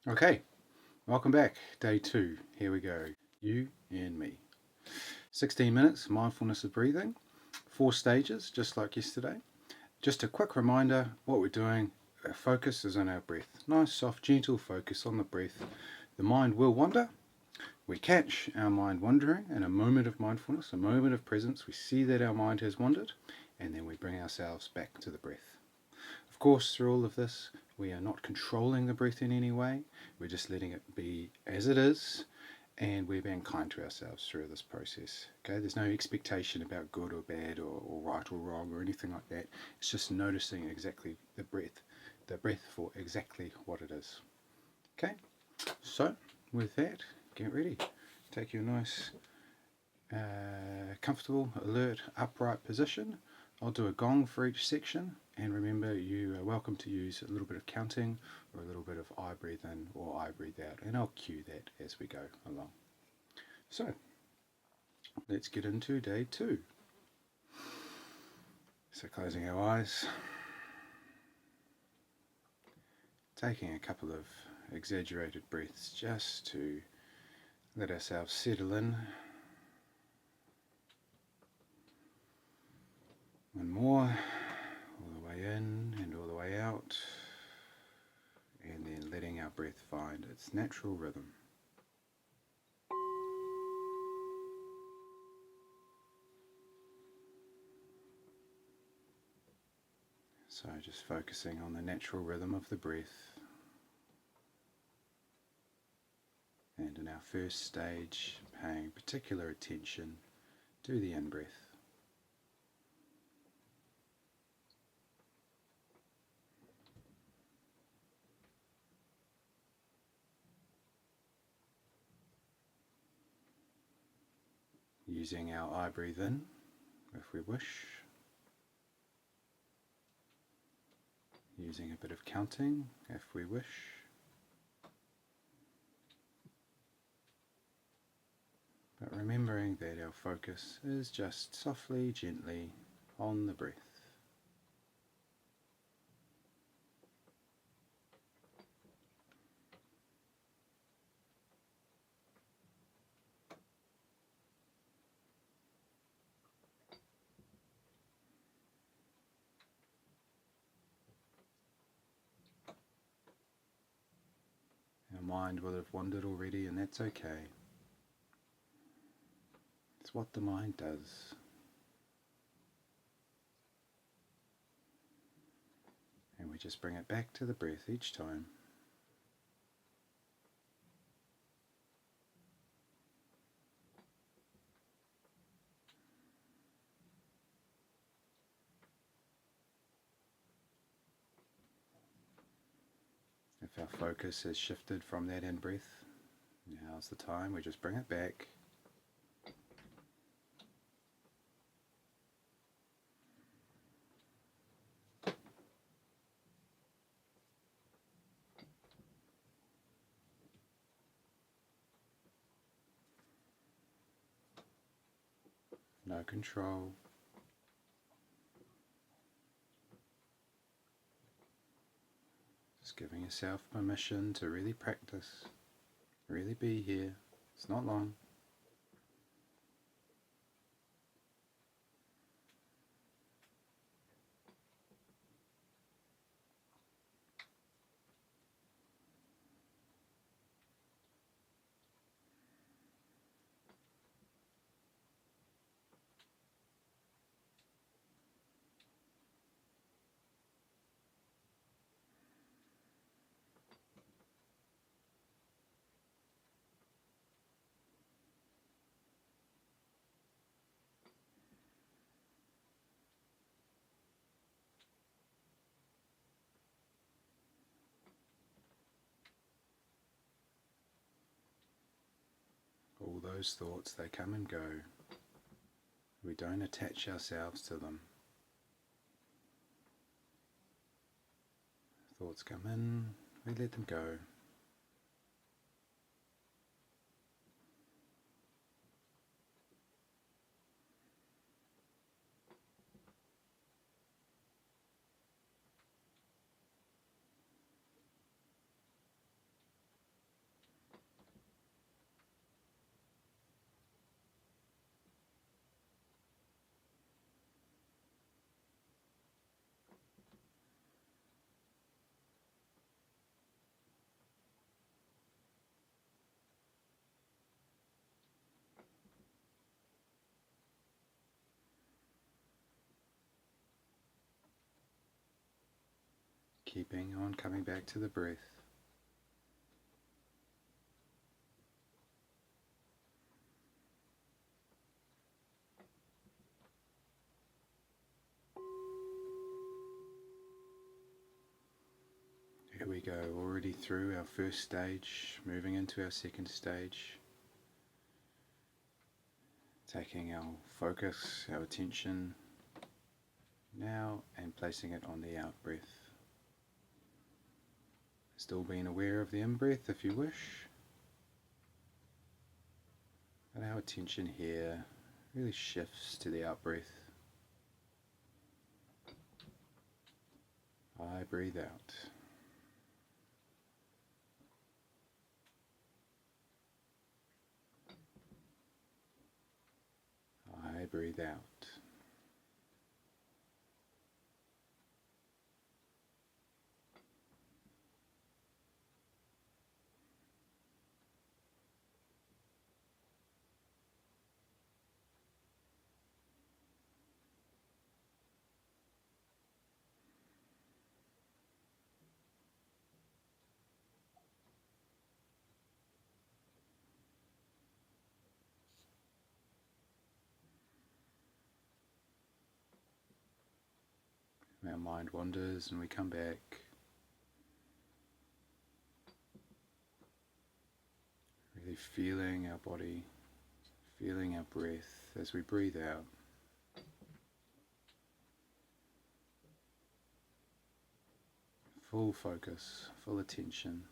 Okay, welcome back. Day 2. Here we go. You and me. 16 minutes, mindfulness of breathing. 4 stages, just like yesterday. Just a quick reminder what we're doing. Our focus is on our breath. Nice, soft, gentle focus on the breath. The mind will wander. We catch our mind wandering in a moment of mindfulness, a moment of presence. We see that our mind has wandered, and then we bring ourselves back to the breath. Of course, through all of this, we are not controlling the breath in any way. We're just letting it be as it is, and we're being kind to ourselves through this process. Okay, there's no expectation about good or bad or right or wrong or anything like that. It's just noticing exactly the breath for exactly what it is. Okay, so with that, get ready. Take your nice, comfortable, alert, upright position. I'll do a gong for each section, and remember you are welcome to use a little bit of counting or a little bit of I breathe in or I breathe out, and I'll cue that as we go along. So let's get into day 2. So closing our eyes, taking a couple of exaggerated breaths just to let ourselves settle in. One more, all the way in and all the way out, and then letting our breath find its natural rhythm. So just focusing on the natural rhythm of the breath. And in our first stage, paying particular attention to the in-breath. Using our I breathe in, if we wish. Using a bit of counting, if we wish. But remembering that our focus is just softly, gently on the breath. Our mind will have wandered already, and that's okay. It's what the mind does. And we just bring it back to the breath each time. If our focus has shifted from that in-breath, now's the time we just bring it back. No control. Just giving yourself permission to really practice, really be here. It's not long. All those thoughts, they come and go. We don't attach ourselves to them. Thoughts come in, we let them go. Keeping on coming back to the breath. Here we go, already through our first stage, moving into our second stage. Taking our focus, our attention now and placing it on the out breath. Still being aware of the in-breath if you wish. But our attention here really shifts to the out breath. I breathe out. I breathe out. Our mind wanders and we come back. Really feeling our body, feeling our breath as we breathe out. Full focus, full attention.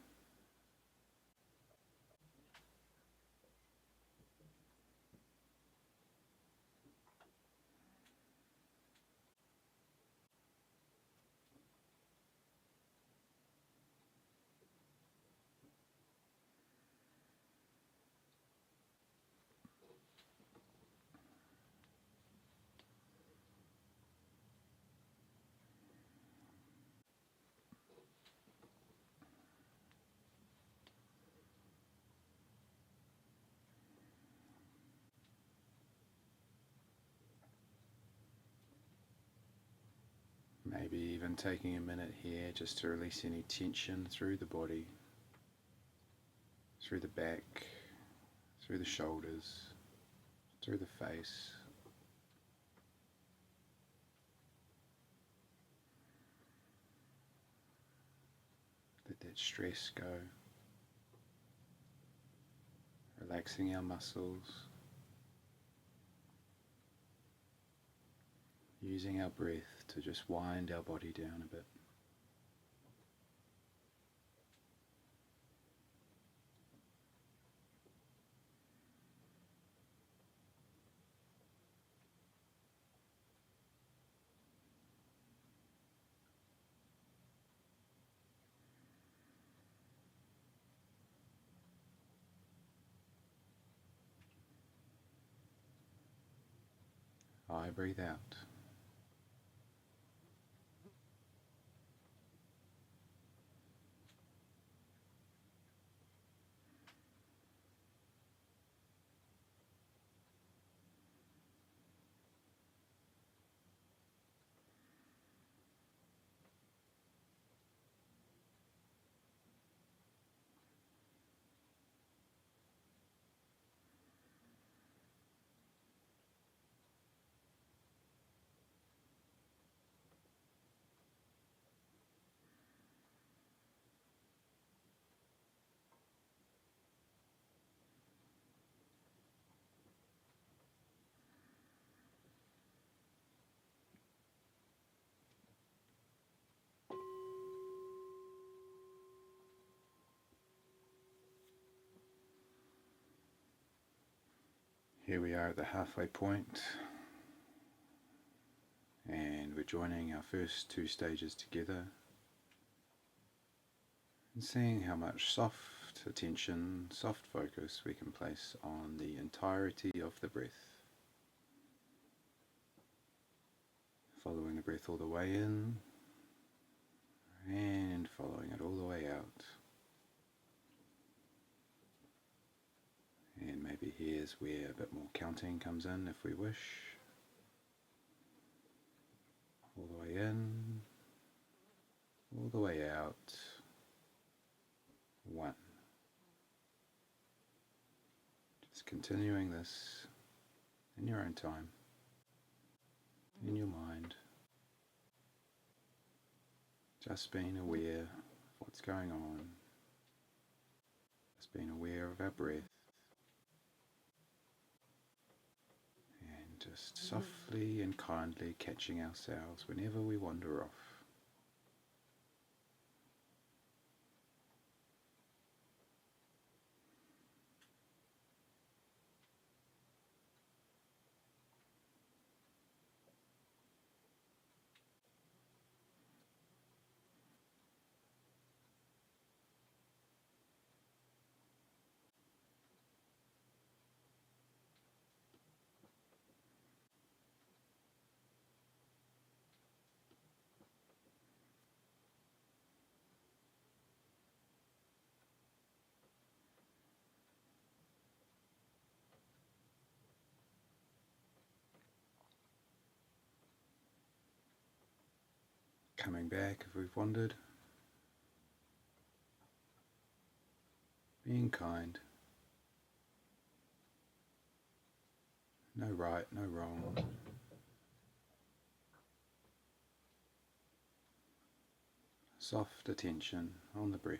Maybe even taking a minute here just to release any tension through the body, through the back, through the shoulders, through the face. Let that stress go. Relaxing our muscles. Using our breath to just wind our body down a bit. I breathe out. Here we are at the halfway point, and we're joining our first two stages together and seeing how much soft attention, soft focus we can place on the entirety of the breath. Following the breath all the way in and following it all the way out. And maybe here's where a bit more counting comes in if we wish. All the way in, all the way out. 1. Just continuing this in your own time, in your mind. Just being aware of what's going on. Just being aware of our breath. And just softly and kindly catching ourselves whenever we wander off. Coming back if we've wandered. Being kind. No right, no wrong. Soft attention on the breath.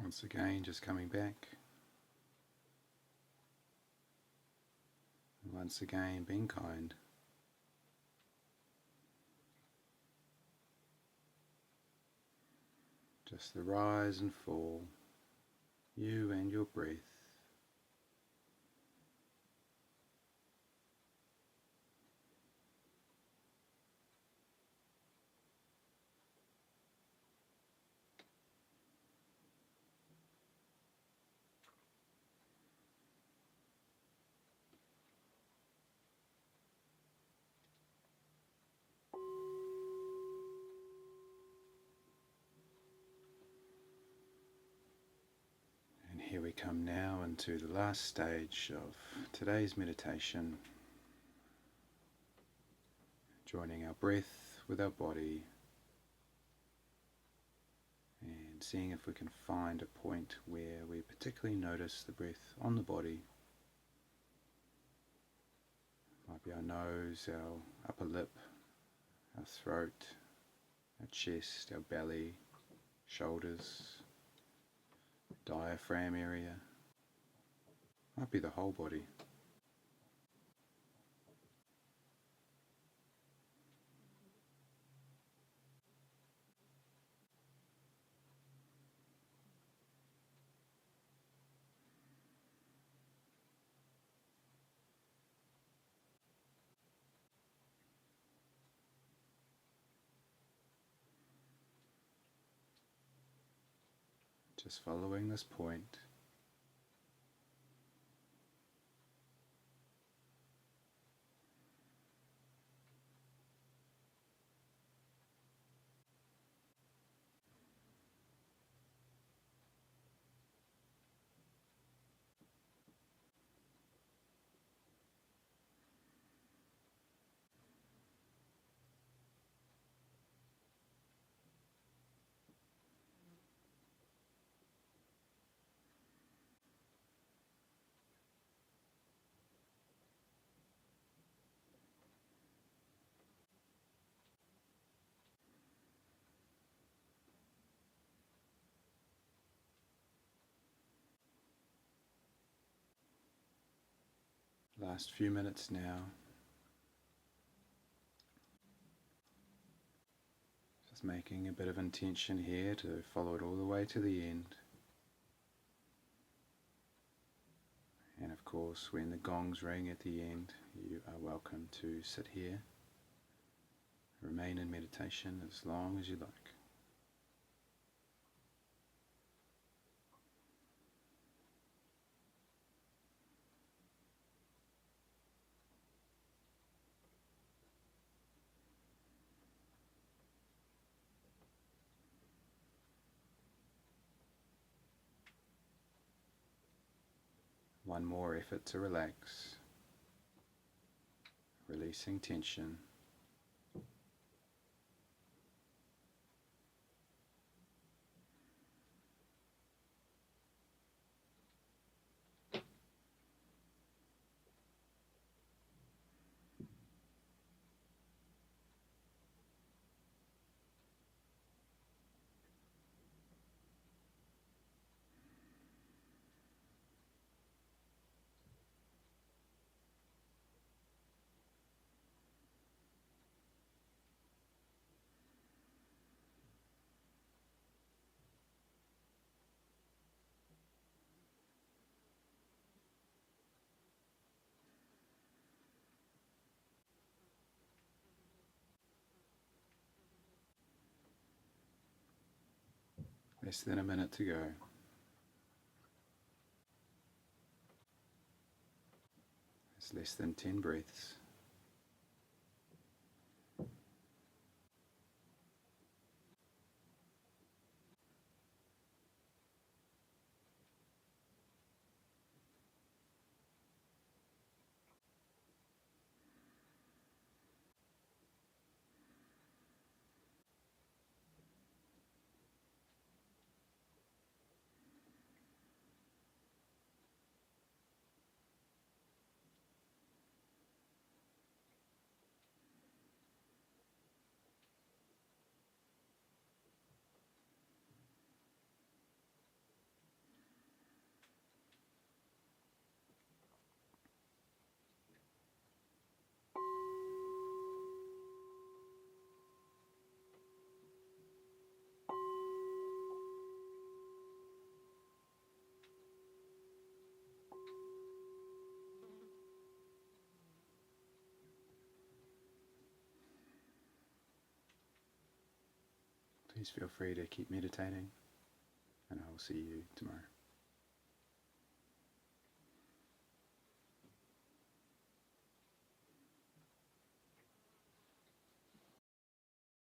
Once again, just coming back. And once again, being kind. Just the rise and fall, you and your breath. Here we come now into the last stage of today's meditation, joining our breath with our body and seeing if we can find a point where we particularly notice the breath on the body. Might be our nose, our upper lip, our throat, our chest, our belly, shoulders, diaphragm area. Might be the whole body. Just following this point. Last few minutes now. Just making a bit of intention here to follow it all the way to the end. And of course, when the gongs ring at the end, you are welcome to sit here, remain in meditation as long as you like. One more effort to relax, releasing tension. Less than a minute to go. It's less than 10 breaths. Please feel free to keep meditating, and I will see you tomorrow.